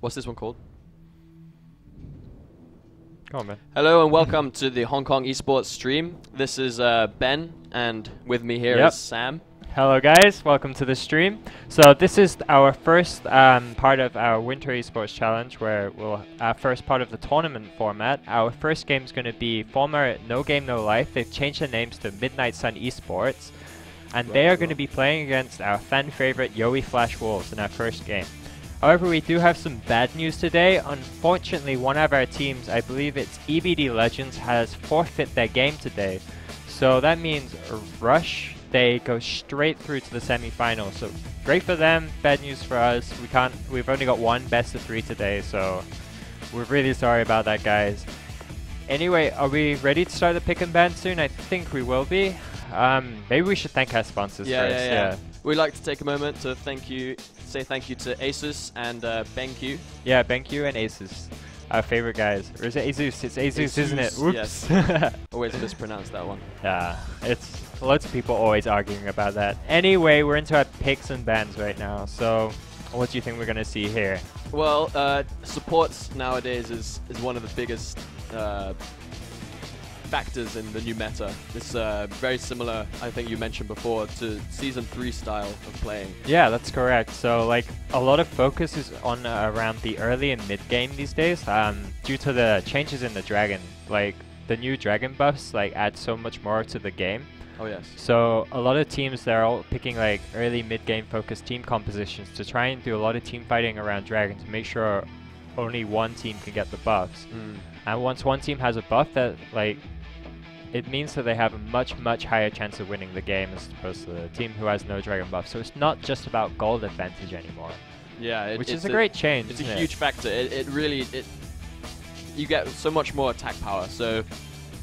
What's this one called? Come on, man. Hello and welcome to the Hong Kong eSports stream. This is Ben, and with me here is Sam. Hello guys, welcome to the stream. So this is our first part of our Winter Esports Challenge, where we'll first part of the tournament format. Our first game is going to be former No Game No Life. They've changed their names to Midnight Sun Esports, and they are going to be playing against our fan favorite yoeFW Wolves in our first game. However, we do have some bad news today. Unfortunately, one of our teams, I believe it's EBD Legends, has forfeit their game today. So that means Rush, they go straight through to the semi-final. So great for them, bad news for us. We've only got one best of 3 today, so we're really sorry about that, guys. Anyway, are we ready to start the pick and ban soon? I think we will be. Maybe we should thank our sponsors first. Yeah. We'd like to take a moment to say thank you to Asus and BenQ. Yeah, BenQ and Asus, our favorite guys. Or is it Asus? It's Asus, isn't it? Whoops. Yes. Always mispronounce that one. Yeah, it's lots of people always arguing about that. Anyway, we're into our picks and bans right now. So, what do you think we're gonna see here? Well, supports nowadays is one of the biggest factors in the new meta. It's very similar, I think you mentioned before, to Season 3 style of playing. Yeah, that's correct. So like a lot of focus is on around the early and mid game these days, due to the changes in the dragon. Like the new dragon buffs like add so much more to the game. Oh yes. So a lot of teams, they're all picking like early mid game focused team compositions to try and do a lot of team fighting around dragon to make sure only one team can get the buffs. And once one team has a buff, that like it means that they have a much higher chance of winning the game as opposed to the team who has no dragon buff. So it's not just about gold advantage anymore. Yeah, which is a great change. It's a huge factor. It really you get so much more attack power, so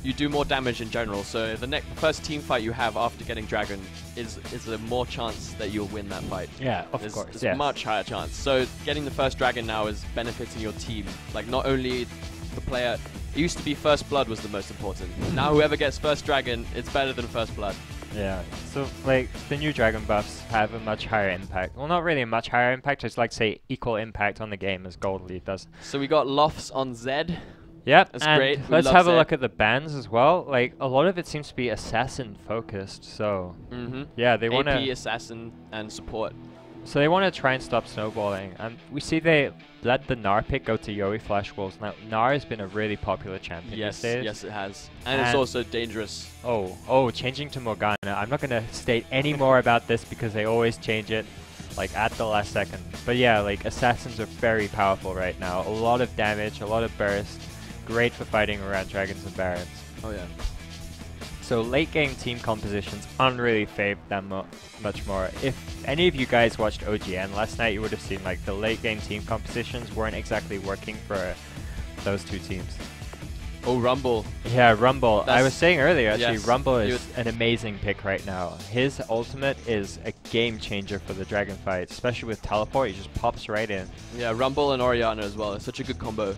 you do more damage in general. So the first team fight you have after getting dragon is a more chance that you'll win that fight. Yeah, of course. It's a much higher chance. So getting the first dragon now is benefiting your team. Like not only the player. It used to be first blood was the most important. Now whoever gets first dragon, it's better than first blood. Yeah, so like the new dragon buffs have a much higher impact. Well, not really a much higher impact, just like say equal impact on the game as Gold Lead does. So we got Lofts on Zed. Yep, that's and great. Let's have a look at the bans as well. Like a lot of it seems to be assassin focused, so yeah, they want AP, assassin, and support. So they want to try and stop snowballing, and we see they let the Gnar pick go to yoeFW Wolves. Now Gnar has been a really popular champion these days. Yes it has, and it's also dangerous. Oh, changing to Morgana. I'm not gonna state any more about this because they always change it, like at the last second. But yeah, like assassins are very powerful right now. A lot of damage, a lot of burst, great for fighting around dragons and barons. Oh yeah. So late game team compositions aren't really favored that much more. If any of you guys watched OGN last night, you would have seen like the late game team compositions weren't exactly working for those two teams. Oh, Rumble. Yeah, Rumble. I was saying earlier, actually, yes, Rumble is an amazing pick right now. His ultimate is a game changer for the dragon fight, especially with teleport. He just pops right in. Yeah, Rumble and Orianna as well. It's such a good combo.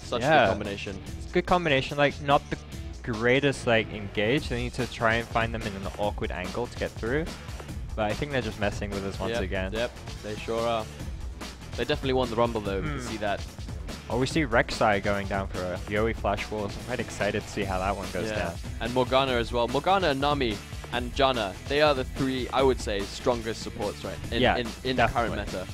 Such a good combination. It's a good combination. Like not the greatest like engage. They need to try and find them in an awkward angle to get through, but I think they're just messing with us once again. Yep, they sure are. They definitely won the Rumble though. We can see that. Oh, we see Rek'Sai going down for a yoeFW Wolves. I'm quite excited to see how that one goes down. And Morgana as well. Morgana, Nami, and Janna. They are the 3, I would say, strongest supports right in the current meta.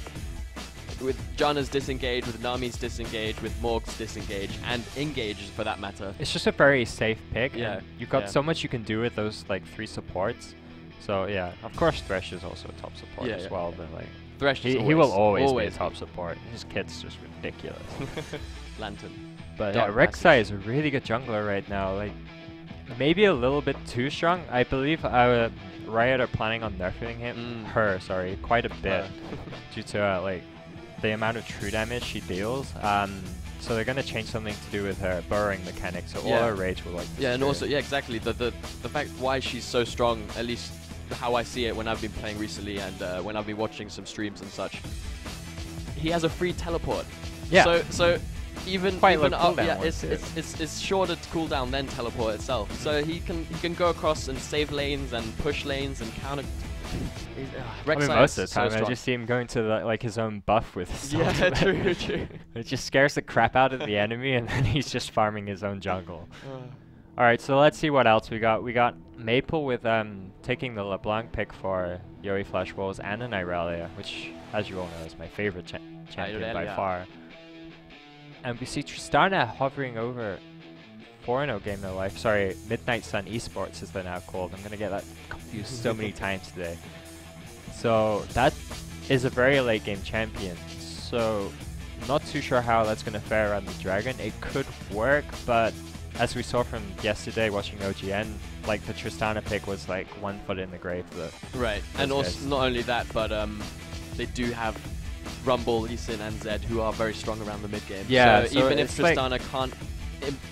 With Janna's disengage, with Nami's disengage, with Morg's disengage, and engage for that matter. It's just a very safe pick. Yeah, you've got so much you can do with those like 3 supports. So yeah, of course Thresh is also a top support as well. But like Thresh, he will always be a top support. His kit's just ridiculous. Lantern. But yeah, Rek'Sai is a really good jungler right now. Like maybe a little bit too strong. I believe Riot are planning on nerfing him. Sorry, quite a bit due to like the amount of true damage she deals. So they're gonna change something to do with her burrowing mechanics, so all her rage will like destroy. And also exactly the fact why she's so strong, at least how I see it when I've been playing recently and when I've been watching some streams and such. He has a free teleport. Yeah. So even up, cooldown it's shorter to cooldown than teleport itself. So he can go across and save lanes and push lanes and counter. I mean, most of the time, I just see him going to like his own buff with his yeah, true. It just scares the crap out of the enemy, and then he's just farming his own jungle. All right, so let's see what else we got. We got Maple with taking the LeBlanc pick for yoeFlash Wolves and an Irelia, which, as you all know, is my favorite champion by far. And we see Tristana hovering over 4-0 Game No Life. Sorry, Midnight Sun Esports as they're now called. I'm going to get that confused so many times today. So that is a very late game champion. So not too sure how that's going to fare around the Dragon. It could work, but as we saw from yesterday watching OGN, like the Tristana pick was like 1 foot in the grave. Right, and also not only that, but they do have Rumble, Lee Sin, and Zed who are very strong around the mid game. Yeah, so even if Tristana can't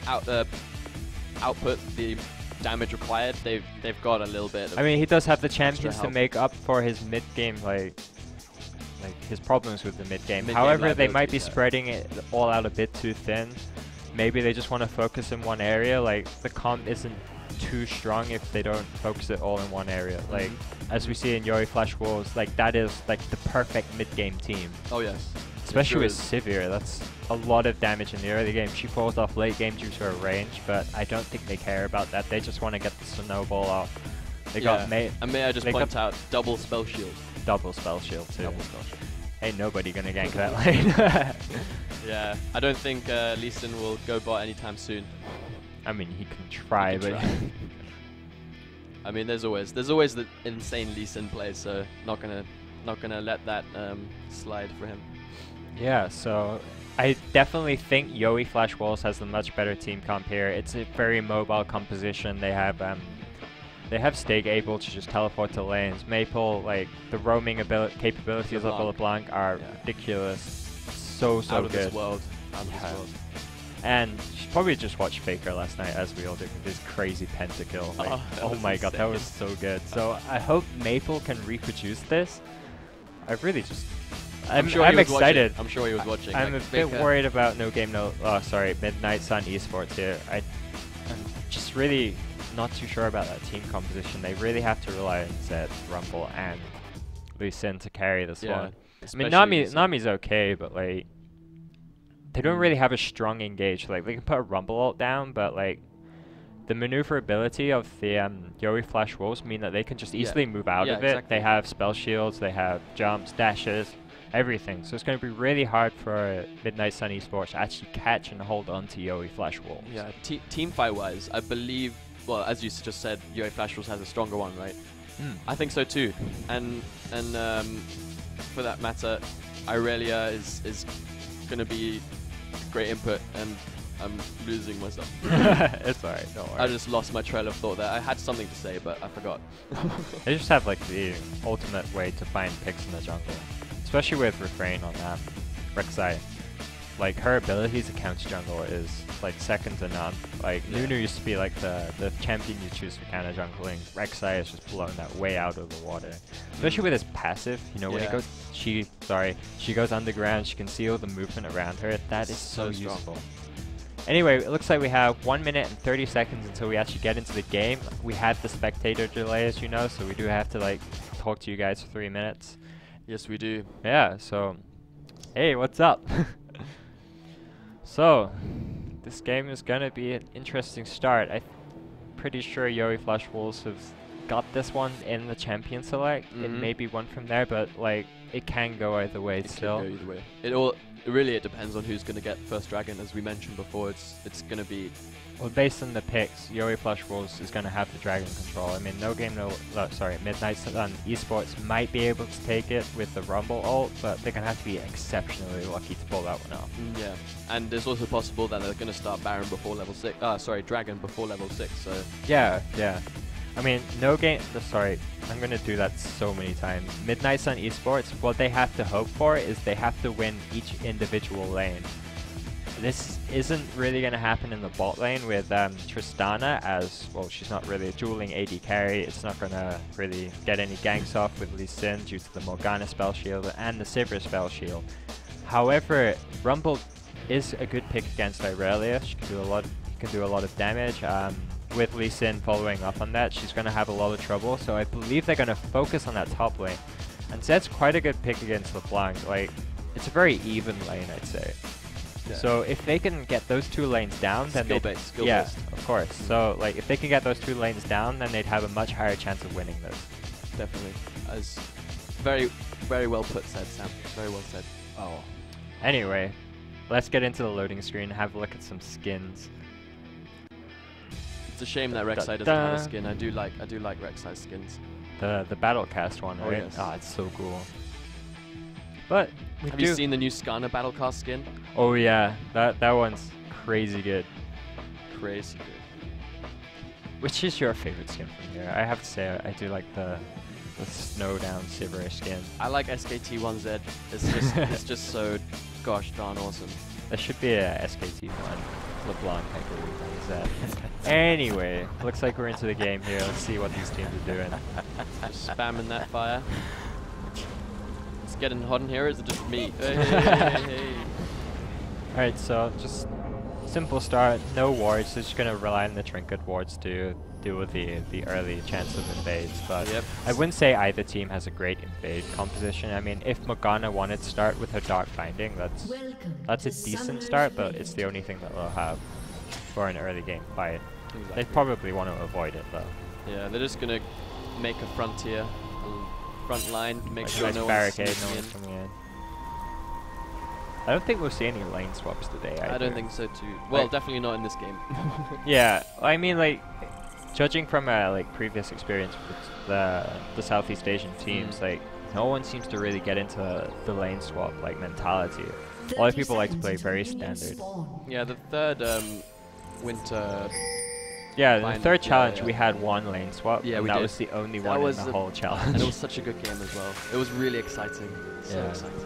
output the damage required, they've got a little bit of, I mean, he does have the champions to make up for his mid game, like his problems with the mid game. However, they might be spreading it all out a bit too thin. Maybe they just want to focus in one area. Like, the comp isn't too strong if they don't focus it all in one area. Like, as we see in yoeFlash Wolves, like, that is like the perfect mid-game team. Oh yes. Especially with Sivir, that's a lot of damage in the early game. She falls off late game due to her range, but I don't think they care about that. They just want to get the snowball off. They got May. And may I just point out, double spell shield. Double spell shield too. Double spell shield. Ain't nobody gonna gank that lane. Yeah, I don't think Lee Sin will go bot anytime soon. I mean, he can try, but I mean, there's always the insane Lee Sin play, so not gonna let that slide for him. Yeah, so I definitely think yoeFlash Wolves has the much better team comp here. It's a very mobile composition. They have Stig able to just teleport to lanes. Maple, like, the roaming capabilities of LeBlanc are ridiculous. So out of good. This world. Out of this world. And she probably just watched Faker last night, as we all did, with his crazy pentakill. Like, oh my god, that was so good. So I hope Maple can reproduce this. I really just... I'm excited. I'm sure he was watching. I'm like a bit worried about Midnight Sun Esports here. I'm just really not too sure about that team composition. They really have to rely on Zed, Rumble, and Lee Sin to carry this one. I mean, Nami's okay, but like, they don't really have a strong engage. Like, they can put a Rumble ult down, but like, the maneuverability of the yoeFlash Wolves mean that they can just easily move out of it. Exactly. They have spell shields, they have jumps, dashes, everything. So it's going to be really hard for Midnight Sun Esports to actually catch and hold on to yoeFlash Wolves. Yeah, team fight wise, I believe, well, as you just said, yoeFlash Wolves has a stronger one, right? I think so too. And for that matter, Irelia is going to be great input, and I'm losing myself. It's alright, don't worry. I just lost my trail of thought there. I had something to say, but I forgot. They just have like the ultimate way to find picks in the jungle, especially with Refrain on Rek'Sai. Like, her ability to counter jungle is like second to none. Like, Nunu used to be like the champion you choose for counter jungling. Rek'Sai has just blown that way out of the water. Especially with his passive, you know, when it goes, she goes underground, she can see all the movement around her. That is so useful. Anyway, it looks like we have 1 minute and 30 seconds until we actually get into the game. We had the spectator delay, as you know, so we do have to like talk to you guys for 3 minutes. Yes, we do. Yeah, so hey, what's up? So this game is gonna be an interesting start. I'm pretty sure yoeFlash Wolves have got this one in the champion select. It may be one from there, but like, it can go either way still. It can go either way. It depends on who's going to get first dragon. As we mentioned before, it's going to be... Well, based on the picks, yoeFlash Wolves is going to have the dragon control. I mean, Midnight Sun Esports might be able to take it with the Rumble ult, but they're going to have to be exceptionally lucky to pull that one off. Yeah, and it's also possible that they're going to start Baron before level 6. Dragon before level 6. So yeah. I mean, I'm going to do that so many times. Midnight Sun Esports, what they have to hope for is they have to win each individual lane. This isn't really going to happen in the bot lane with Tristana, as, well, she's not really a dueling AD carry. It's not going to really get any ganks off with Lee Sin due to the Morgana spell shield and the Sivir spell shield. However, Rumble is a good pick against Irelia. She can do a lot of damage. with Lee Sin following up on that, she's going to have a lot of trouble. So I believe they're going to focus on that top lane. And Zed's quite a good pick against LeBlanc. Like, it's a very even lane, I'd say. Yeah. So if they can get those two lanes down, then skill-based. Yeah, of course. So like, if they can get those two lanes down, then they'd have a much higher chance of winning this. Definitely. As very, very well put, said Sam. Very well said. Oh. Anyway, let's get into the loading screen. Have a look at some skins. It's a shame that Rek'Sai doesn't have a skin. I do like Rek'Sai's skins. The Battlecast one, right? Yes. Oh, it's so cool. But have you seen the new Skarner Battlecast skin? Oh yeah, that one's crazy good. Crazy good. Which is your favorite skin from here? I have to say I do like the Snowdown Sivir skin. I like SKT1Z. It's just so gosh darn awesome. There should be a SKT1 LeBlanc, I believe, that is that. Anyway, looks like we're into the game here. Let's see what these teams are doing. Just spamming that fire. It's getting hot in here. Is it just me? Hey. Alright, so just simple start. No wards. They're just gonna rely on the trinket wards to deal with the early chance of invades. But yep. I wouldn't say either team has a great invade composition. I mean, if Morgana wanted to start with her Dark Binding, that's a decent start, but it's the only thing that they'll have for an early game fight. Exactly. They probably want to avoid it though. Yeah, they're just gonna make a frontier, front line, make sure no one's coming in. I don't think we'll see any lane swaps today either. I don't think so too. Well, like, definitely not in this game. Yeah, I mean, like, judging from like previous experience with the Southeast Asian teams, like no one seems to really get into the lane swap like mentality. A lot of people like to play very standard. Yeah, the third winter. Yeah, the third challenge we had one lane swap. Yeah, that was the only one in the whole challenge. And it was such a good game as well. It was really exciting. So exciting.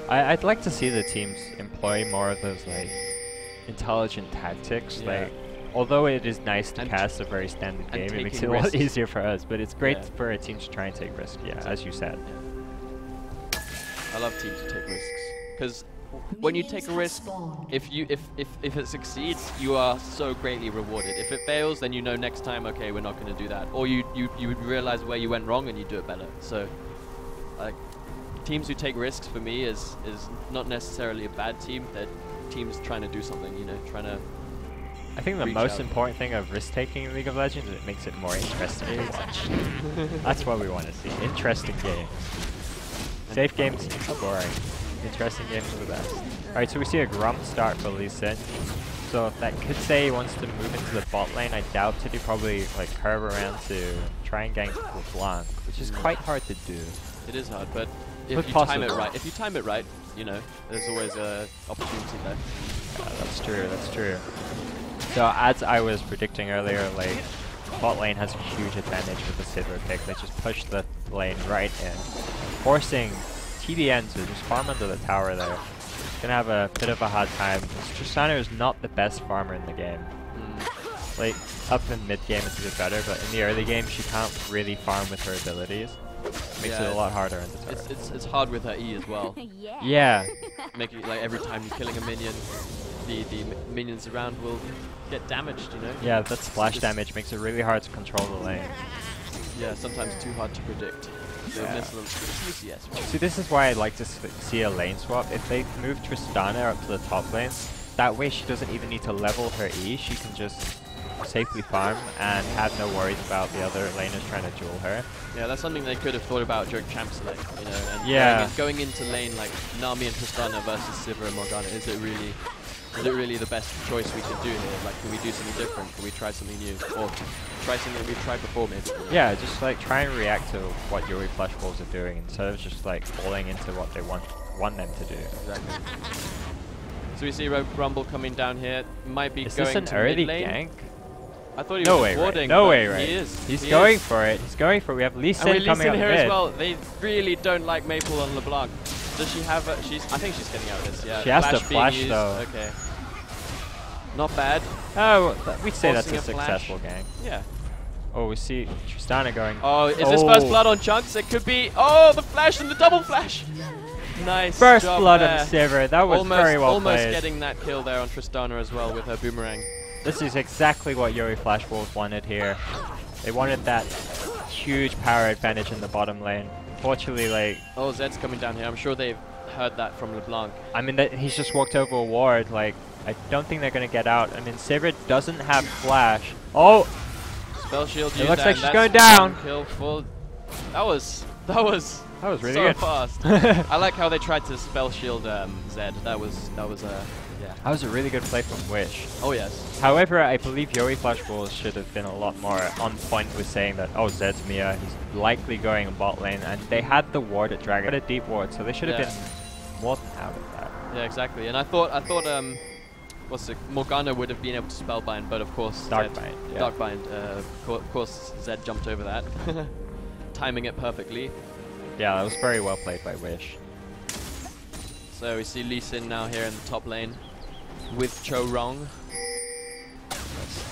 I'd like to see the teams employ more of those like intelligent tactics. Like, although it is nice to cast a very standard game, it makes it a lot easier for us. But it's great for a team to try and take risks. Yeah, as you said. Yeah. I love teams to take risks because when you take a risk, if it succeeds, you are so greatly rewarded. If it fails, then you know next time, okay, we're not going to do that, or you realize where you went wrong and you do it better. So, like, teams who take risks for me is not necessarily a bad team. They're teams trying to do something, you know, trying to. I think the most important thing of risk taking in League of Legends is it makes it more interesting. That's what we want to see. Interesting games. Safe games are boring. Interesting games are the best. Alright, so we see a Grump start for Lee Sin. So if that could say he wants to move into the bot lane, I doubt it. He probably like curve around to try and gank LeBlanc, which is quite hard to do. It is hard, but if you time it right, you know, there's always a opportunity there. That's true, that's true. So as I was predicting earlier, like, bot lane has a huge advantage with the Sivir pick. They just push the lane right in, forcing TBN to just farm under the tower there. Gonna have a bit of a hard time. Tristana is not the best farmer in the game. Like, up in mid game it's a bit better, but in the early game she can't really farm with her abilities. Makes it a lot harder in the turret. It's hard with her E as well. Yeah. Making it like every time you're killing a minion, the minions around will get damaged, you know? Yeah, that splash damage makes it really hard to control the lane. Yeah, sometimes too hard to predict. See, this is why I'd like to see a lane swap. If they move Tristana up to the top lane, that way she doesn't even need to level her E. She can just safely farm and have no worries about the other laners trying to duel her. Yeah, that's something they could have thought about during Champ Select, you know. And going into lane like Nami and Tristana versus Sivir and Morgana, is it really the best choice we can do here? Like, can we do something different? Can we try something new? Or try something that we've tried before, maybe? Yeah, just like try and react to what yoeFW are doing instead of just like falling into what they want them to do. Exactly. So we see Rumble coming down here. Might be is going this an to early mid lane. gank? I thought he was warding. No way, right? He is. He's going for it. He's going for it. We have Lee Sin coming up here mid. as well. They really don't like Maple on LeBlanc. Does she have a... I think she's getting out of this, yeah. She has to flash though. Okay. Not bad. Oh, we'd say that's a successful gang. Yeah. Oh, we see Tristana going. Oh, is this first blood on Chunks? It could be. Oh, the flash and the double flash. Nice. First job blood there. on Sivir. That was very well almost played. Getting that kill there on Tristana as well with her boomerang. This is exactly what yoeFW wanted here. They wanted that huge power advantage in the bottom lane. Fortunately, like... Oh, Zed's coming down here. I'm sure they've heard that from LeBlanc. I mean, he's just walked over a ward. Like, I don't think they're going to get out. I mean, Sivrid doesn't have flash. Oh! Spell shield used. It looks like she's going down. Kill full. That was really so good. Fast. I like how they tried to spell shield Zed. That was yeah. That was a really good play from Wish. Oh yes. However, I believe yoeFW should have been a lot more on point with saying that, oh, Zed's Mia, he's likely going bot lane, and they had the ward at Dragon, a deep ward, so they should have been more than out of that. Yeah, exactly. And I thought what's it? Morgana would have been able to spellbind, but of course Darkbind. Yeah. Darkbind. Of course, Zed jumped over that, timing it perfectly. Yeah, that was very well played by Wish. So we see Lee Sin now here in the top lane with Cho Rong.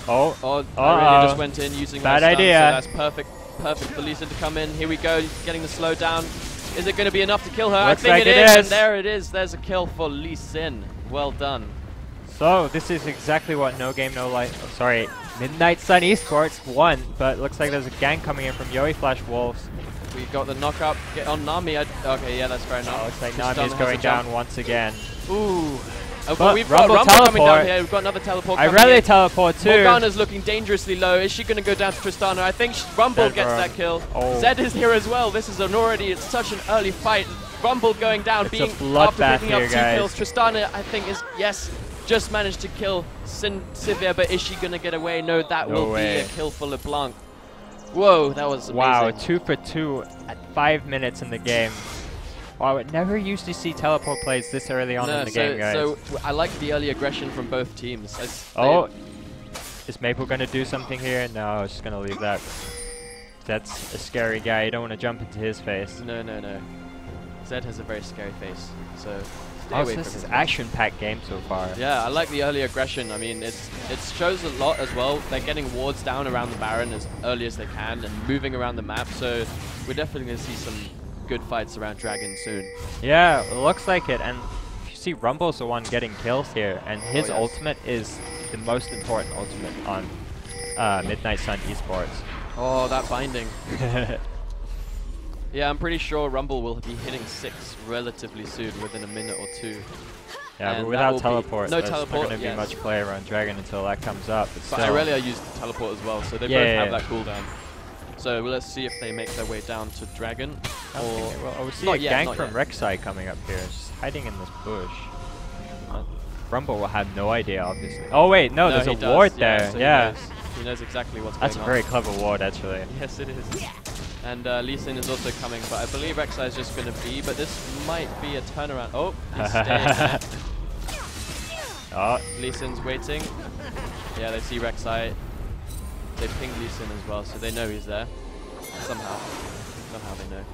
Oh, I really just went in using bad my stun, idea. so that's perfect for Lee Sin to come in. Here we go, he's getting the slowdown. Is it going to be enough to kill her? Looks I think like it it is. is. And there it is. There's a kill for Lee Sin. Well done. So this is exactly what No Game No Life. Oh, sorry, Midnight Sun Esports won, but looks like there's a gank coming in from yoeFW. We got the knock up. Get on Nami. Okay, yeah, that's fair enough. Oh, looks like Nami's going down once again. Ooh. Oh, but we've got Rumble coming down here. We've got another teleport coming in. I'd rather teleport too. Morgana's looking dangerously low. Is she going to go down to Tristana? I think Rumble gets that kill. Oh. Zed is here as well. This is it's such an early fight. Rumble going down, it's after picking up 2 guys. kills. Tristana, I think, just managed to kill Sivir, but is she going to get away? No, that will be a kill for LeBlanc. Whoa, that was amazing. Wow, 2 for 2 at 5 minutes in the game. Wow, I never used to see teleport plays this early on in the game, guys. So I like the early aggression from both teams. Is Maple going to do something here? No, I was just going to leave that. That's a scary guy. You don't want to jump into his face. No. Zed has a very scary face, so stay away from this is action-packed game so far. Yeah, I like the early aggression. I mean, it shows a lot as well. They're getting wards down around the Baron as early as they can and moving around the map, so we're definitely going to see some good fights around Dragon soon. Yeah, it looks like it, and you see Rumble's the one getting kills here, and his ultimate is the most important ultimate on Midnight Sun Esports. Oh, that binding. Yeah, I'm pretty sure Rumble will be hitting 6 relatively soon, within a minute or 2. Yeah, and but without teleport, there's not going to be much play around Dragon until that comes up. But Irelia used the teleport as well, so they both have that cooldown. So let's see if they make their way down to Dragon. Or we see a gank from Rek'Sai coming up here, just hiding in this bush. Rumble will have no idea, obviously. Oh wait, no, there's a ward there. So yeah, he knows exactly what's That's going a very clever ward, actually. Yes, it is. And Lee Sin is also coming, but I believe Rek'Sai is just going to be, but this might be a turnaround. Oh, he's staying there. Lee Sin's waiting. Yeah, they see Rek'Sai. They ping Lee Sin as well, so they know he's there. Somehow they know.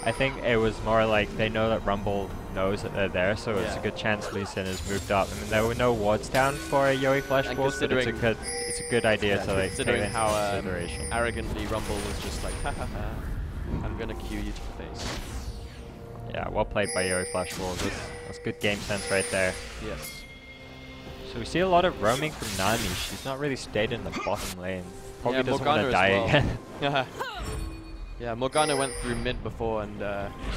I think it was more like they know that Rumble knows that they're there, so it's a good chance Lee Sin has moved up. I mean, there were no wards down for yoeFW, but it's a good idea to like considering take how consideration. Arrogantly Rumble was just like, ha ha ha, I'm gonna cue you to the face. Yeah, well played by yoeFW. That's good game sense right there. Yes. So we see a lot of roaming from Nami. She's not really stayed in the bottom lane. Probably doesn't want to die again. Yeah, Morgana went through mid before and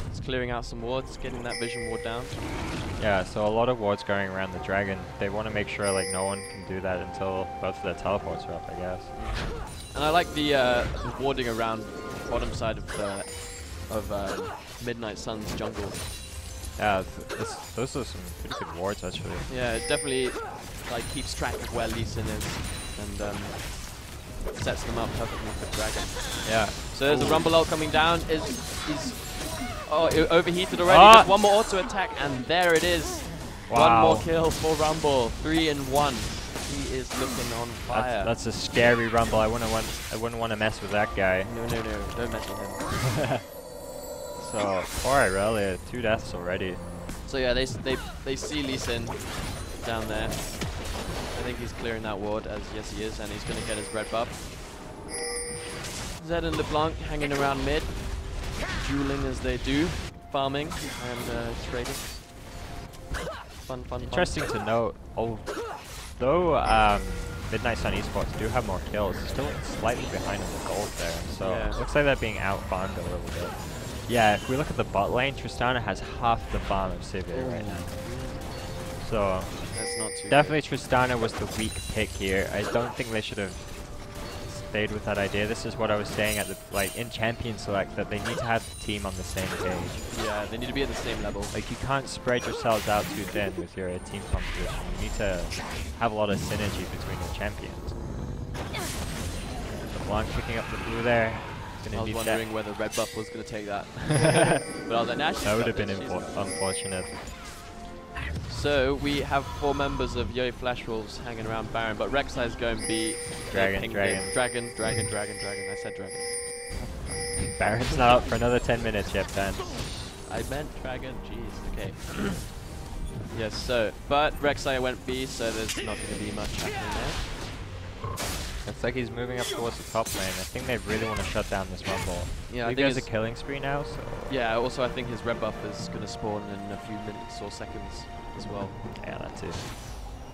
it's clearing out some wards, getting that vision ward down. Yeah, so a lot of wards going around the Dragon. They want to make sure like no one can do that until both of their teleports are up, I guess. And I like the warding around the bottom side of Midnight Sun's jungle. Yeah, those are some pretty good wards actually. Yeah, it definitely like keeps track of where Lee Sin is and sets them up perfectly for Dragon. Yeah. So there's a Rumble ult coming down. He's overheated already. Just one more auto attack, and there it is. Wow. One more kill for Rumble. 3 in 1. He is looking on fire. That's a scary Rumble. I wouldn't want to mess with that guy. No, don't mess with him. So poor Irelia, 2 deaths already. So yeah, they see Lee Sin down there. I think he's clearing that ward, as yes he is, and he's going to get his red buff. Zed and LeBlanc hanging around mid, dueling as they do, farming and trading. Fun. Interesting to note, although Midnight Sun eSports do have more kills. Still slightly behind on the gold there. So it looks like they're being out-farmed a little bit. Yeah, if we look at the bot lane, Tristana has half the farm of Sivir right now. So that's not too definitely good. Tristana was the weak pick here. I don't think they should have stayed with that idea. This is what I was saying at the in Champion Select, that they need to have the team on the same page. Yeah, they need to be at the same level. Like, you can't spread yourselves out too thin with your team composition. You need to have a lot of synergy between your champions. LeBlanc picking up the blue there. I was wondering whether Red Buff was going to take that. But I was like, nah, that would have been unfortunate. So we have 4 members of yoeFW hanging around Baron, but Rek'Sai is going B. Dragon. I said dragon. Baron's not up for another 10 minutes yet, Ben. I meant dragon, jeez, okay. Yes, so, but Rek'Sai went B, so there's not going to be much happening there. Looks like he's moving up towards the top lane. I think they really want to shut down this Rumble. Yeah, I think there's a killing spree now, so... Yeah, also I think his red buff is going to spawn in a few minutes or seconds as well. Yeah, that too.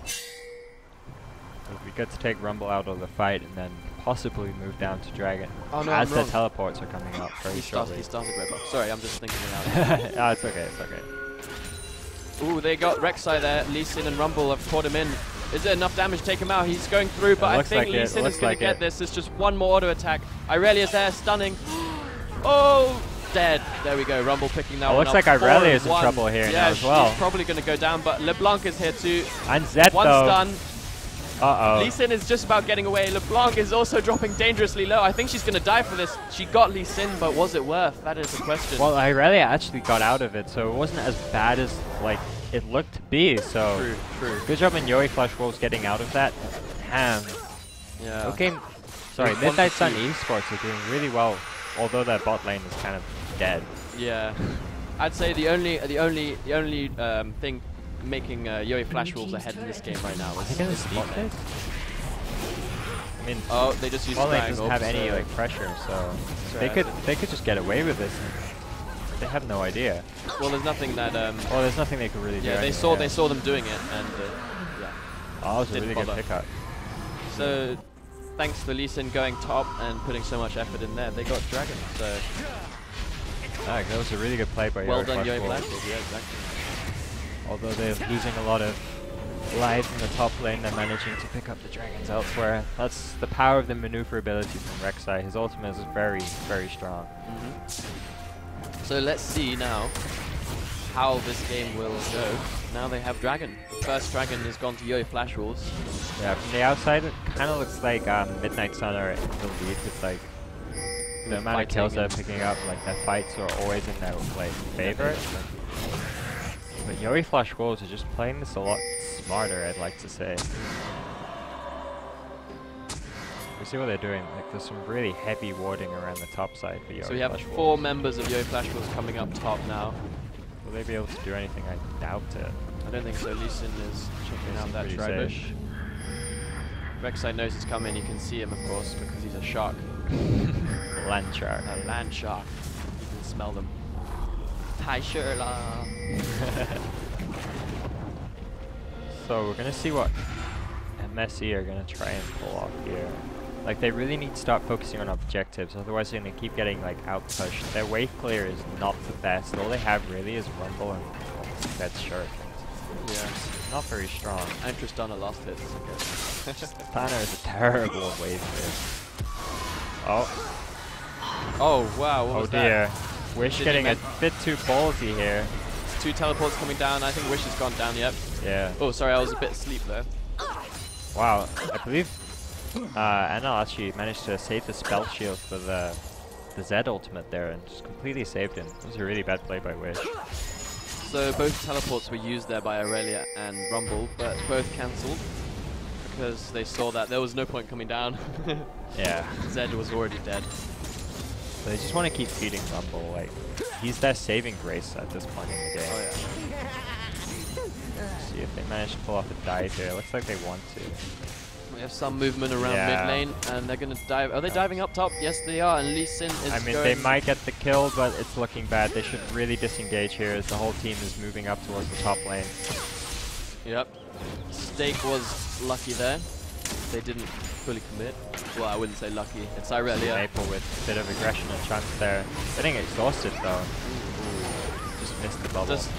It would be good to take Rumble out of the fight and then possibly move down to Dragon. Oh no, as the teleports are coming up very shortly. He started red buff. Sorry, I'm just thinking it out. Oh, it's okay, it's okay. Ooh, they got Rek'Sai there. Lee Sin and Rumble have caught him in. Is there enough damage to take him out? He's going through, but I think Lee Sin is going to get this. It's just one more auto attack. Irelia's there, stunning. Oh, dead. There we go. Rumble picking that one up. Looks like Irelia is in trouble here now as well. She's probably going to go down, but LeBlanc is here too. And Zed one stun. Uh-oh. Lee Sin is just about getting away. LeBlanc is also dropping dangerously low. I think she's going to die for this. She got Lee Sin, but was it worth? That is the question. Well, Irelia actually got out of it, so it wasn't as bad as it looked to be. So true. Good job in yoeFW getting out of that. Damn. Yeah. Okay. Sorry, Midnight Sun eSports are doing really well, although their bot lane is kind of dead. Yeah. I'd say the only thing making yoeFW ahead in this game right now is this bot lane. I mean, they just use bot lane triangle. doesn't have any pressure, so they could just get away with this. They have no idea. Well, there's nothing that. Well, there's nothing they could really do. Yeah, they saw them doing it, and yeah. Oh, that was a really good pickup. So, thanks to Lee Sin going top and putting so much effort in there, they got Dragon. So. That was a really good play by well done, yoeFW. Yeah, exactly. Although they're losing a lot of lives in the top lane, they're managing to pick up the dragons elsewhere. That's the power of the maneuverability from Rek'Sai. His ultimate is very, very strong. So let's see now how this game will go. Now they have Dragon. The first Dragon has gone to yoeFW. Yeah, from the outside it kind of looks like Midnight Sun are in the lead with the amount of kills they're picking up. Their fights are always in their favor. But yoeFW are just playing this a lot smarter, I'd like to say. We see what they're doing. There's some really heavy warding around the top side for yoeFW. So we have 4 members of yoeFW coming up top now. Will they be able to do anything? I doubt it. I don't think so. Lee Sin is checking out that Tribush. Rek'Sai knows he's coming. You can see him, of course, because he's a shark. Land shark. A land shark. You can smell them. Hi, Sherla. So we're gonna see what MSE are gonna try and pull off here. They really need to start focusing on objectives, otherwise they're gonna keep getting out pushed. Their wave clear is not the best. All they have really is Rumble and Zed's Shuriken. Yeah. Not very strong. And Tristana lost his. Tristana is a terrible wave clear. Oh wow, what was dear. That? Wish getting a bit too ballsy here. 2 teleports coming down. I think Wish has gone down, yep. Yeah. Oh, sorry, I was a bit asleep there. Wow, I believe Anna actually managed to save the spell shield for the Zed ultimate there and just completely saved him. It was a really bad play by Wish. So both teleports were used there by Irelia and Rumble, but both cancelled because they saw that there was no point coming down. Yeah. Zed was already dead. So they just want to keep feeding Rumble. He's their saving grace at this point in the game. Oh yeah. See if they manage to pull off a dive here. Looks like they want to. We have some movement around mid lane, and they're going to dive. Are they diving up top? Yes, they are. And Lee Sin is they might get the kill, but it's looking bad. They should really disengage here as the whole team is moving up towards the top lane. Yep. Stake was lucky there. they didn't fully commit. Well, I wouldn't say lucky. It's Irelia. Maple with a bit of aggression and chunks there. Getting exhausted though. Ooh. Just missed the bubble. This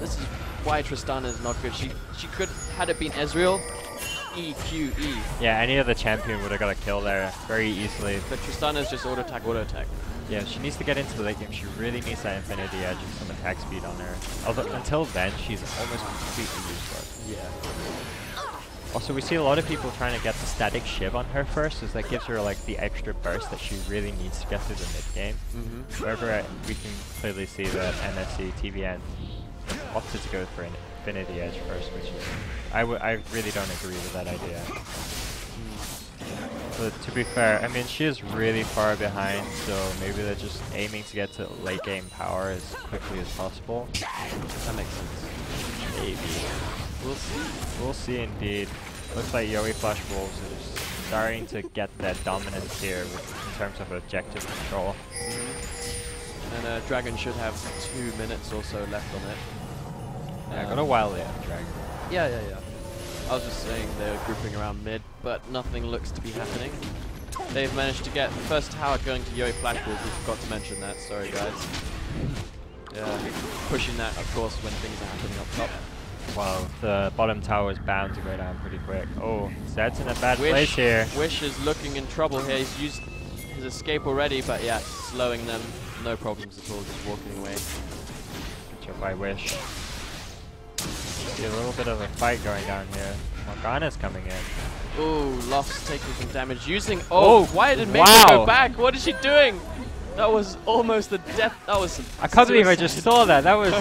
is why Tristana is not good. She could, had it been Ezreal, EQE. Yeah, any other champion would have got a kill there very easily. But Tristana is just auto attack. Yeah, she needs to get into the late game. She really needs that infinity edge and some attack speed on her. Although until then, she's almost completely useless. Yeah. Also, we see a lot of people trying to get the static shiv on her first, as that gives her like the extra burst that she really needs to get through the mid game. However, we can clearly see that MSE TVN opted to go for an infinity edge first, which is I really don't agree with that idea. But to be fair, I mean, she is really far behind, so maybe they're just aiming to get to late game power as quickly as possible. That makes sense. Maybe. We'll see. We'll see indeed. Looks like yoeFW is starting to get that dominance here in terms of objective control. And Dragon should have 2 minutes or so left on it. Yeah, got a while there, Dragon. Yeah. I was just saying they're grouping around mid, but nothing looks to be happening. They've managed to get the first tower going to yoeFW. We forgot to mention that. Sorry, guys. Yeah, pushing that, of course, when things are happening up top. Wow, the bottom tower is bound to go down pretty quick. Oh, Zed's in a bad place here. Wish is looking in trouble here. He's used his escape already, but yeah, slowing them. No problems at all, just walking away. Good job by Wish. See a little bit of a fight going down here. Morgana's coming in. Ooh, Loft's taking some damage. Using... Oh, why did Maple go back? What is she doing? That was almost a death. That was... I can't believe I just saw that. That was...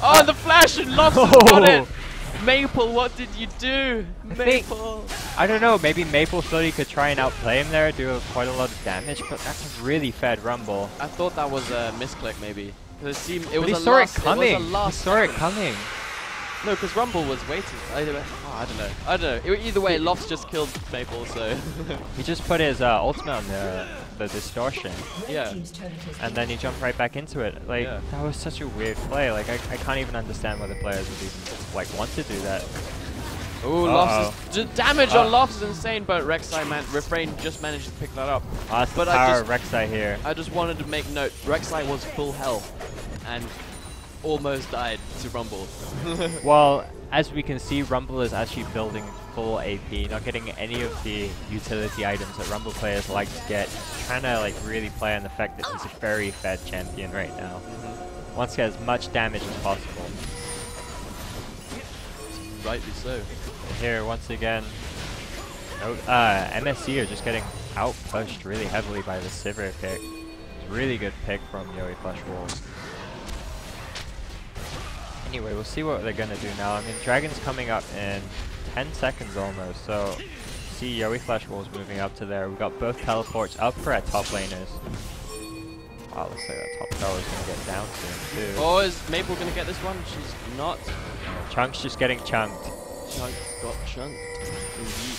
Oh, the flash and Loft got it! Maple, what did you do? Maple! I don't know, maybe Maple thought he could try and outplay him there, do quite a lot of damage, but that's a really fed rumble. I thought that was a misclick maybe. It seemed it was he a saw loss. It coming. He saw it coming. No, because Rumble was waiting. I don't know. Either way, Loft's just killed Maple, so... He just put his ultimate on the distortion. Yeah. And then he jumped right back into it. Like, that was such a weird play. Like, I can't even understand why the players would even, like, want to do that. Ooh, Loft is... Damage on Loft is insane, but Refrain just managed to pick that up. That's the power of Rek'Sai here. I just wanted to make note, Rek'Sai was full health, and almost died to Rumble. Well, as we can see, Rumble is actually building full AP, not getting any of the utility items that Rumble players like to get. Trying to like really play on the fact that he's a very fed champion right now. Wants to get as much damage as possible. Rightly so. Here, once again, MSE are just getting out-pushed really heavily by the Sivir pick. It's a really good pick from yoeFW. Anyway, we'll see what they're going to do now. I mean, Dragon's coming up in 10 seconds almost, so see yoeFW moving up to there. We've got both teleports up for our top laners. Wow, looks like that top tower is going to get down soon too. Oh, is Maple going to get this one? She's not. Chunk's just getting chunked. Chunk got chunked. Indeed.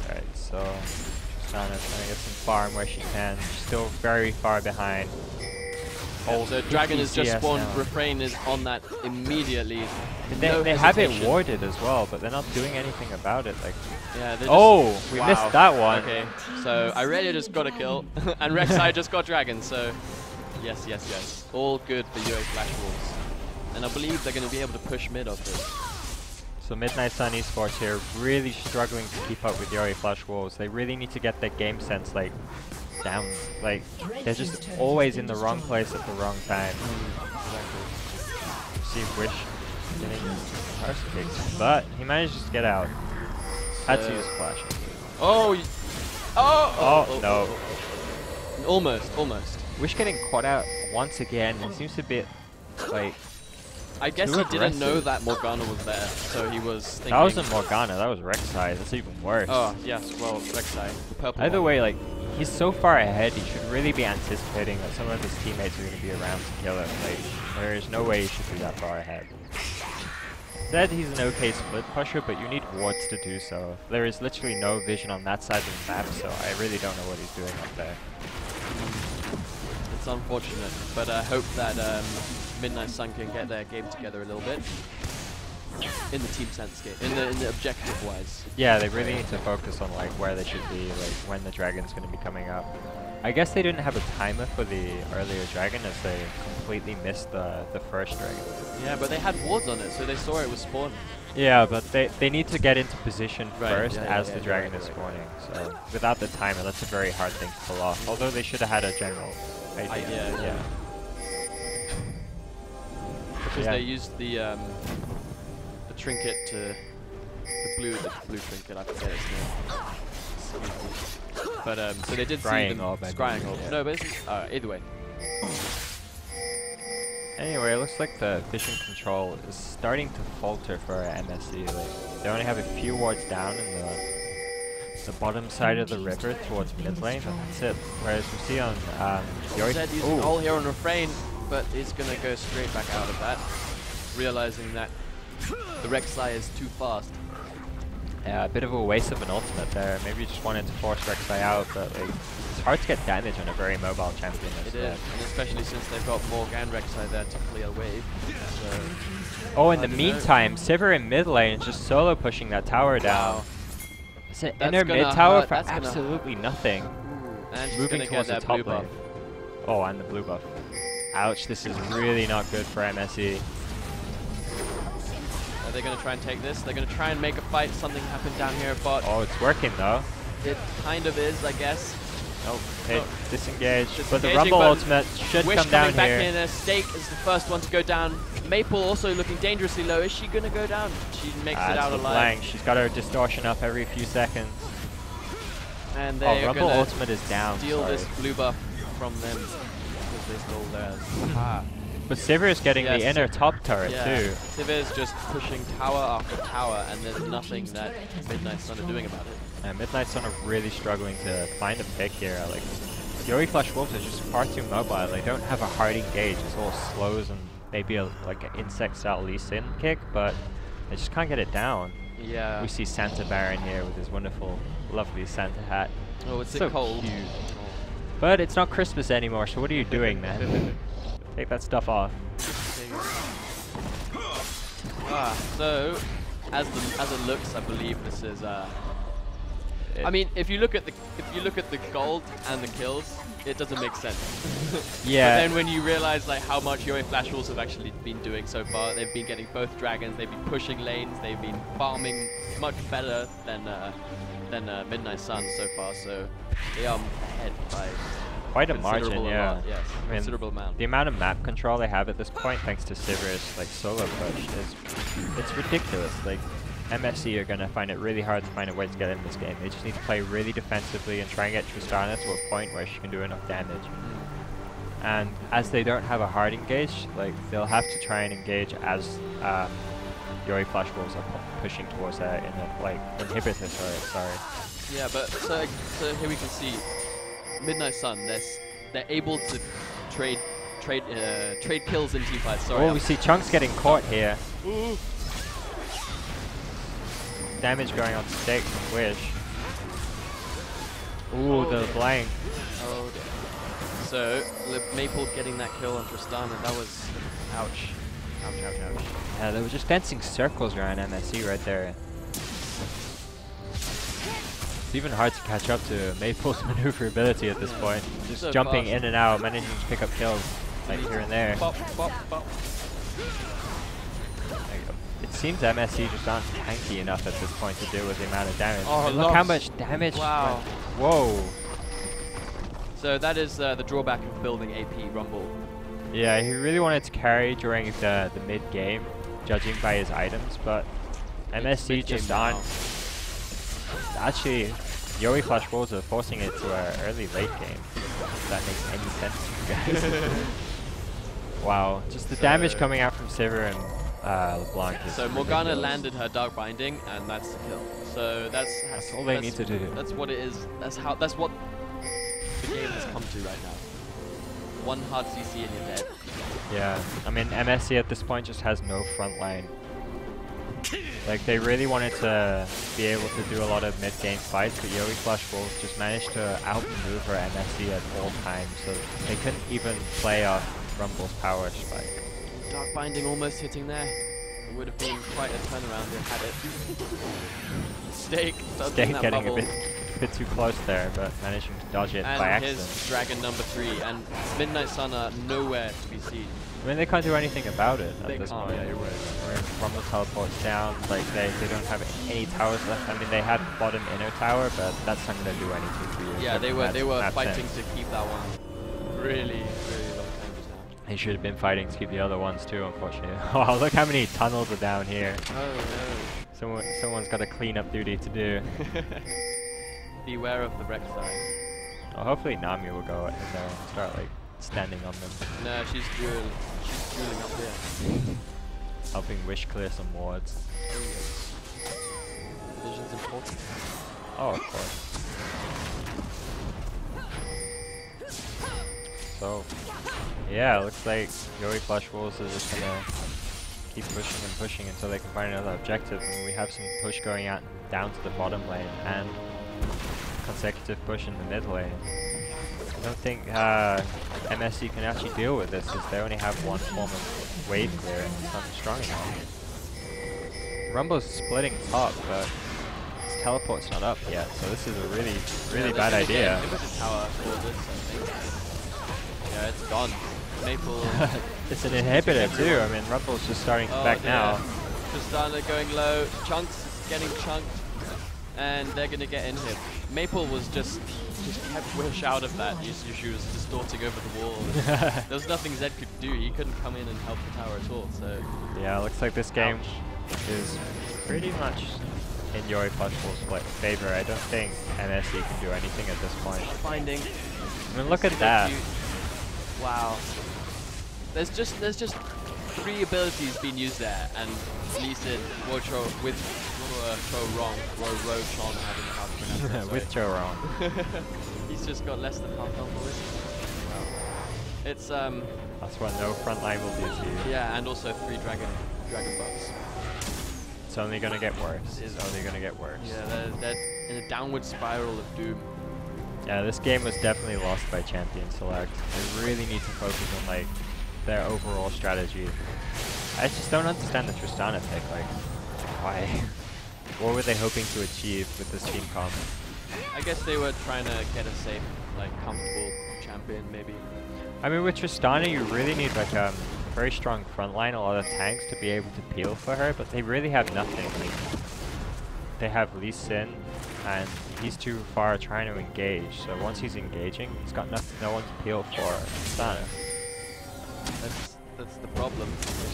Alright, so Tristana trying to get some farm where she can. She's still very far behind. Yeah, so Dragon has just spawned, Refrain is on that immediately. They have it warded as well, but they're not doing anything about it. Like, yeah, we missed that one. Okay, so Irelia just got a kill, and Rek'Sai just got Dragon, so yes. All good for yoeFW. And I believe they're going to be able to push mid off this. So Midnight Sun Esports here really struggling to keep up with yoeFW. They really need to get their game sense like down. Like, they're just always in the wrong place at the wrong time. See Wish getting harsh kicks, but he managed to get out. Had to use flash. No. Almost. Wish getting caught out once again. He seems a bit like... I guess he didn't know that Morgana was there, so he was thinking... That wasn't Morgana, that was Rek'Sai. That's even worse. Oh, yes, well, Rek'Sai, the purple Either one. way, like, he's so far ahead, he should really be anticipating that some of his teammates are going to be around to kill him. Like, there is no way he should be that far ahead. Said he's an okay split pusher, but you need wards to do so. There is literally no vision on that side of the map, so I really don't know what he's doing up there. It's unfortunate, but I hope that Midnight Sun can get their game together a little bit. in the team sense game, in the objective wise. Yeah, they really need to focus on like where they should be, like when the dragon's going to be coming up. I guess they didn't have a timer for the earlier dragon as they completely missed the first dragon. Yeah, but they had wards on it, so they saw it was spawning. Yeah, but they need to get into position first as the dragon is right. spawning. So without the timer, that's a very hard thing to pull off. Although they should have had a general idea. Yeah. Because they used the trinket to the blue trinket. I forget its name. But so they did scrying see orb. Scrying orb. Yeah. No, but it's, either way. Anyway, it looks like the vision control is starting to falter for MSE. Like, they only have a few wards down in the bottom side of the river towards mid lane, and that's it. Whereas we see on Zed using ult here on refrain, but he's gonna go straight back out of that, realizing that the Rek'Sai is too fast. Yeah, a bit of a waste of an ultimate there. Maybe you just wanted to force Rek'Sai out, but like, it's hard to get damage on a very mobile champion. It is, and especially since they've got Morg and Rek'Sai there to clear wave. So oh, in the meantime, Sivir in mid lane is just solo pushing that tower down. Wow. It's an inner mid tower for absolutely nothing. And she's moving towards the top blue lane. Oh, and the blue buff. Ouch, this is really not good for MSE. Are they going to try and take this? They're going to try and make a fight. Something happened down here, but oh, it's working though. It kind of is, I guess. Oh, okay, disengaged. But the Rumble ultimate should come down coming back here. in. Stake is the first one to go down. Maple also looking dangerously low. Is she going to go down? She makes it out alive. Blank. She's got her distortion up every few seconds. And they Rumble ultimate is down. Steal this blue buff from them because they stole theirs. But Sivir is getting the inner top turret too. Sivir is just pushing tower after tower, and there's nothing that Midnight Sun are doing about it. And Midnight Sun are really struggling to find a pick here. Like, yoeFW Wolves are just far too mobile. They don't have a hard engage. It's all slows and maybe like an insect style Lee Sin kick, but they just can't get it down. Yeah. We see Santa Baron here with his wonderful, lovely Santa hat. Oh, it's so cold. Cute. But it's not Christmas anymore, so what are you doing, man? Take that stuff off. So as it looks, I believe this is. I mean, if you look at the gold and the kills, it doesn't make sense. Yeah. But then when you realize like how much yoeFW Wolves have actually been doing so far, they've been getting both dragons, they've been pushing lanes, they've been farming much better than Midnight Sun so far. So they are ahead by quite a margin, yeah. Yes, I mean, considerable amount. The amount of map control they have at this point, thanks to Sivir's like solo push, it's ridiculous. Like, MSE are gonna find it really hard to find a way to get in this game. They just need to play really defensively and try and get Tristana to a point where she can do enough damage. And as they don't have a hard engage, like they'll have to try and engage as yoeFW Wolves are pushing towards that in a like inhibitor turret. Sorry. Yeah, but so here we can see Midnight Sun. They're able to trade kills in teamfights. Sorry. Oh, we see Chunks getting caught here. Ooh. Damage going on Stake from Wish. Ooh, the blank. Oh dear. So Maple getting that kill on Tristana, that was ouch. Ouch, ouch, ouch. Yeah, they were just dancing circles around MSE right there. It's even hard to catch up to Maple's maneuverability at this point. Just so jumping in and out, managing to pick up kills like here and there. Bop, bop, bop. It seems MSE just aren't tanky enough at this point to deal with the amount of damage. Oh, look how much damage. Wow. Whoa. So that is the drawback of building AP Rumble. Yeah, he really wanted to carry during the mid-game, judging by his items, but MSE just aren't. Actually, yoeFW Wolves are forcing it to an early-late game. If that makes any sense to you guys. Wow, just the damage coming out from Sivir and LeBlanc is so Morgana ridiculous. Landed her Dark Binding, and that's the kill. So that's all they need to do. That's what it is. That's what the game has come to right now. One hard CC and you're dead. Yeah, I mean MSE at this point just has no front line. Like they really wanted to be able to do a lot of mid-game fights, but yoeFW Wolves just managed to outmaneuver MSE at all times, so they couldn't even play off Rumble's power spike. Dark Binding almost hitting there. It would have been quite a turnaround if had it. Steak getting a bit too close there, but managing to dodge it by accident. And his dragon number 3, and Midnight Sun are nowhere to be seen. I mean, they can't do anything about it at this point. Yeah, you're right. Rumble teleports down, like they don't have any towers left. I mean, they had bottom inner tower, but that's not going to do anything for you. Yeah, they were fighting to keep that one really long time just now. They should have been fighting to keep the other ones too, unfortunately. Oh, look how many tunnels are down here. Oh no. Someone's got a cleanup duty to do. Beware of the Rek'Sai. Well, hopefully Nami will go in there and start like standing on them. No, she's dueling up here. Helping Wish clear some wards. Oh yes. Vision's important. Oh, of course. So, yeah, it looks like yoeFW is just gonna keep pushing and pushing until they can find another objective. And we have some push going out down to the bottom lane and consecutive push in the mid lane. I don't think MSE can actually deal with this, as they only have one form of wave clear and it's not strong enough. Rumble's splitting top, but his teleport's not up yet, so this is a really bad idea. It was a tower for this, I think. Yeah, it's gone. Maple. It's an inhibitor too. I mean, Rumble's just starting to back now. Tristana going low. Chunks getting chunked, and they're gonna get in here. Maple was just kept Wish out of that. She was distorting over the wall. There was nothing Zed could do. He couldn't come in and help the tower at all. So yeah, looks like this game is pretty much in yoeFW's favor. I don't think MSE can do anything at this point. Finding. I mean, look at that. Wow. There's just 3 abilities being used there, and Lee Sin, Wocho with Cho-Rong, Ro-Chon, I don't know how to pronounce that. With Cho-Rong. He's just got less than half health already. Wow. It's That's what no front line will do to you. Yeah, and also 3 dragon buffs. It's only gonna get worse. It's only gonna get worse. Yeah, they're in a downward spiral of doom. Yeah, this game was definitely lost by Champion Select. They really need to focus on like their overall strategy. I just don't understand the Tristana pick. Like, why? What were they hoping to achieve with this team comp? I guess they were trying to get a safe, like, comfortable champion, maybe. I mean, with Tristana, you really need like a very strong front line, a lot of tanks to be able to peel for her, but they really have nothing. Like, they have Lee Sin, and he's too far trying to engage. So once he's engaging, he's got no one to peel for Tristana. That's the problem.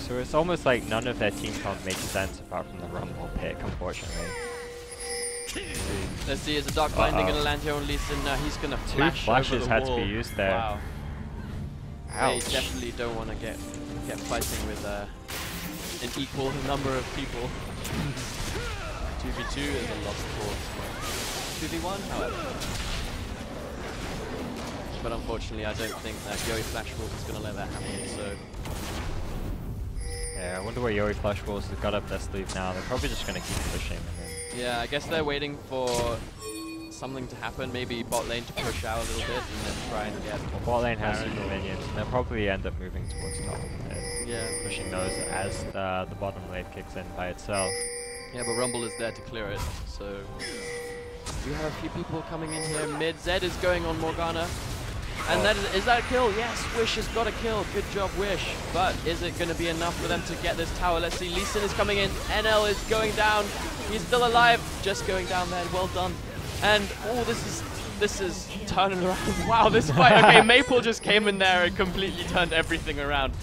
So it's almost like none of their team comp makes sense apart from the Rumble pick, unfortunately. Let's see, is the Dark Binding going to land here on Lee Sin? No, he's going to flash. 2 flashes over the had wall. to be used there. Wow. Ouch. They definitely don't want to get fighting with an equal number of people. 2v2 is a lost cause. 2v1, however. But unfortunately, I don't think that yoeFW is going to let that happen. So yeah, I wonder where yoeFW has got up their sleeve now. They're probably just going to keep pushing. Yeah, I guess they're waiting for something to happen. Maybe bot lane to push out a little bit and then try and get. Well, bot lane has super minions, and they'll probably end up moving towards top and pushing those as the bottom lane kicks in by itself. Yeah, but Rumble is there to clear it. So we have a few people coming in here. Mid Zed is going on Morgana. And that is that a kill? Yes, Wish has got a kill. Good job, Wish. But is it going to be enough for them to get this tower? Let's see. Lee Sin is coming in. NL is going down. He's still alive. Just going down there. Well done. And oh, this is turning around. Wow, this fight. Okay, Maple just came in there and completely turned everything around.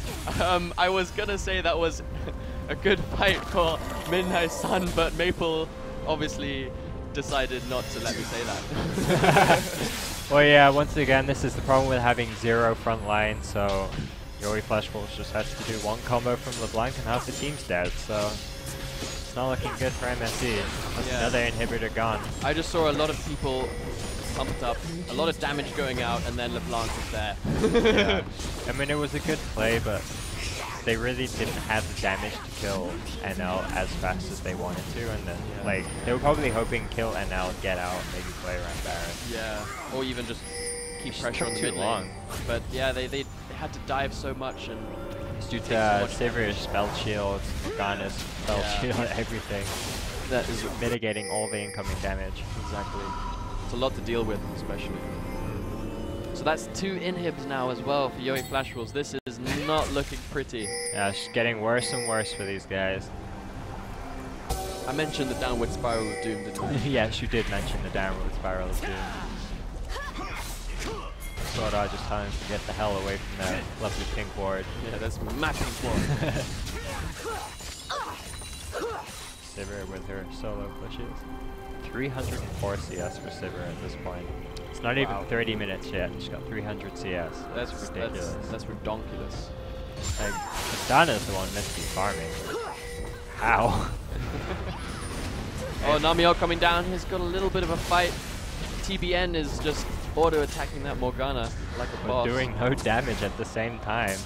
I was gonna say that was a good fight for Midnight Sun, but Maple obviously decided not to let me say that. Well, yeah, once again, this is the problem with having 0 front line, so yoeFW just has to do 1 combo from LeBlanc and half the team's dead, so it's not looking good for MSE. That's another inhibitor gone. I just saw a lot of people pumped up, a lot of damage going out, and then LeBlanc was there. Yeah. I mean, it was a good play, but they really didn't have the damage to kill NL as fast as they wanted to, and then like they were probably hoping kill NL, get out, maybe play around Baron. Yeah, or even just keep pressure on the mid lane. But yeah, they had to dive so much, and It's due to Sivir's spell shield, Morgana's spell shield, everything. That is mitigating all the incoming damage. Exactly. It's a lot to deal with, especially. So that's 2 inhibs now as well for yoeFW. This is not looking pretty. Yeah, it's getting worse and worse for these guys. I mentioned the downward spiral of doom, didn't I? Yes, you did mention the downward spiral of doom. Thought I just telling him to get the hell away from that lovely pink ward. Yeah, that's my pink ward. Sivir with her solo pushes. 304 CS for Sivir at this point. It's not even 30 minutes yet. She's got 300 CS. That's ridiculous. That's redonkulous. Like, Tristana's the one meant to be farming. How? Oh, Namiel coming down. He's got a little bit of a fight. TBN is just auto-attacking that Morgana like a boss. Doing no damage at the same time.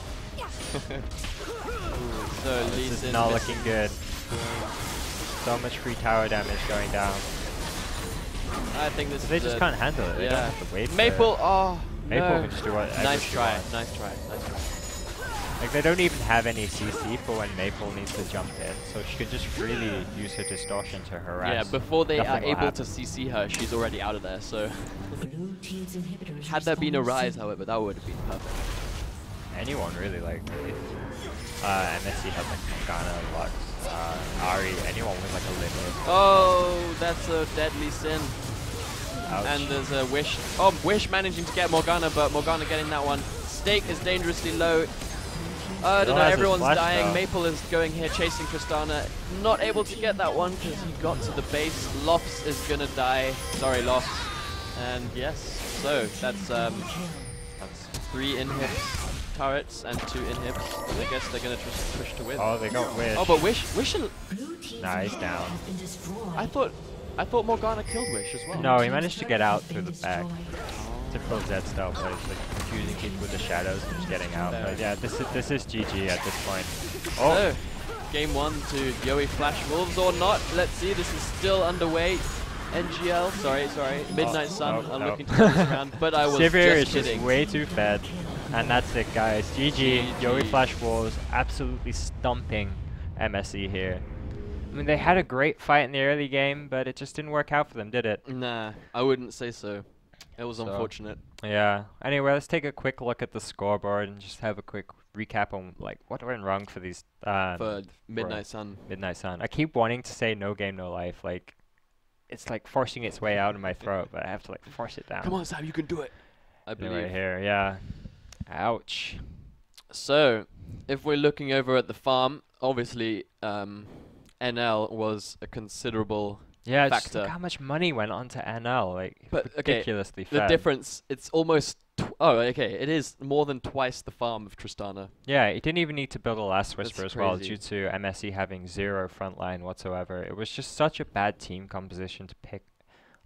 So this is not looking good. So much free tower damage going down. I think this they just can't handle it. They don't have to wait Maple, Maple no. can just do whatever Nice try. Like, they don't even have any CC for when Maple needs to jump in, so she can just really use her distortion to harass. Yeah, before they are able to CC her, she's already out of there, so... Had there been a Rise, however, that would have been perfect. Anyone really, like, if MSE had like Morgana, Lux, Ari, anyone with like a limit. Oh, that's a deadly sin. Ouch. And there's a Wish. Oh, Wish managing to get Morgana, but Morgana getting that one. Stake is dangerously low. I don't know, everyone's dying. Though. Maple is going here chasing Tristana. Not able to get that one because he got to the base. Lofts is gonna die. Sorry, Lofts. And yes, so that's 3 inhibs. Turrets and 2 inhibs. I guess they're gonna just push to win. Oh, they got Wish. Oh, but Wish. Nah, he's down. I thought Morgana killed Wish as well. No, he managed to get out through the back. Typical Zed style plays, like confusing people with the shadows and just getting out. But yeah, this is GG at this point. Oh, so, game 1 to yoeFW or not? Let's see. This is still underway. NGL, sorry, Midnight Sun. I'm looking to turn this around, but I was Sivir just kidding. Is just way too fed. And that's it, guys. GG. yoeFW is absolutely stomping MSE here. I mean, they had a great fight in the early game, but it just didn't work out for them, did it? Nah, I wouldn't say so. It was unfortunate. Yeah. Anyway, let's take a quick look at the scoreboard and just have a quick recap on like what went wrong for these. For Midnight Sun. Midnight Sun. I keep wanting to say no game, no life. Like, it's like forcing its way out of my throat, but I have to like force it down. Come on, Sam, you can do it. I believe. Right here, yeah. Ouch. So, if we're looking over at the farm, obviously NL was a considerable factor. Just look how much money went onto NL, like ridiculously the difference, it's almost, it is more than twice the farm of Tristana. Yeah, it didn't even need to build a Last Whisper as well due to MSE having 0 frontline whatsoever. It was just such a bad team composition to pick.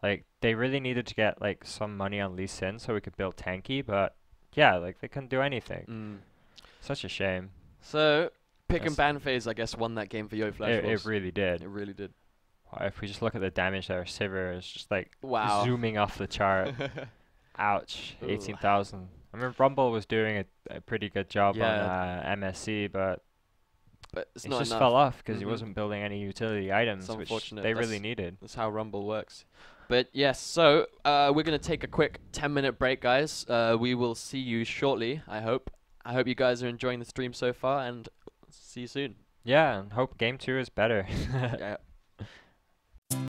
Like, they really needed to get like some money on Lee Sin so we could build tanky, but yeah, like they couldn't do anything. Such a shame. So, pick and ban phase, I guess, won that game for yoeFW. It really did. It really did. Wow, if we just look at the damage there, Sivir is just like zooming off the chart. Ouch, 18,000. I mean, Rumble was doing a pretty good job on MSE, but it just enough. fell off because he wasn't building any utility items, which they really needed. That's how Rumble works. But yes, so we're going to take a quick 10-minute break, guys. We will see you shortly, I hope. I hope you guys are enjoying the stream so far, and see you soon. Yeah, and hope Game 2 is better. Yeah.